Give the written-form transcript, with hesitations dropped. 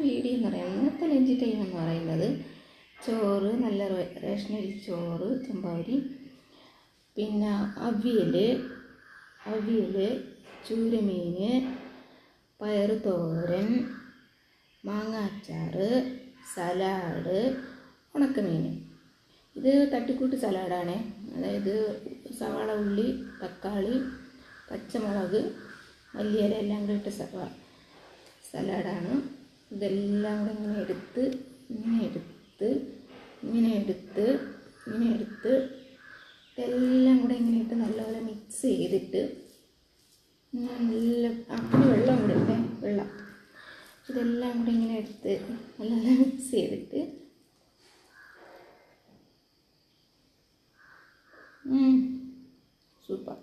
Video എന്ന് പറയുന്നത് ഇന്നത്തെ ലഞ്ച് ടൈം എന്ന് പറയുന്നത് ചോറ്, നല്ല റേഷനരി ചോറ്, ചമ്പാവരി, പിന്നെ അവിയൽ, ചൂരമീൻ, പയറ് തോരൻ, മാങ്ങാച്ചാറ്, സലാഡ്, ഉണക്കമീൻ. ഇത് തട്ടിക്കൂട്ട് സലാഡാണ്. അതായത് സവാള, ഉള്ളി, തക്കാളി, പച്ചമുളക്, മല്ലിയില എല്ലാം കൂടി ഇട്ട സലാഡാണ്. ഇതെല്ലാം കൂടെ ഇങ്ങനെ എടുത്ത് ഇതെല്ലാം കൂടെ ഇങ്ങനെ ഇട്ട് നല്ലപോലെ മിക്സ് ചെയ്തിട്ട് നല്ല വെള്ളം കൂടെ ഇട്ടേ വെള്ളം ഇതെല്ലാം കൂടെ ഇങ്ങനെ എടുത്ത് നല്ലപോലെ മിക്സ് ചെയ്തിട്ട് സൂപ്പർ.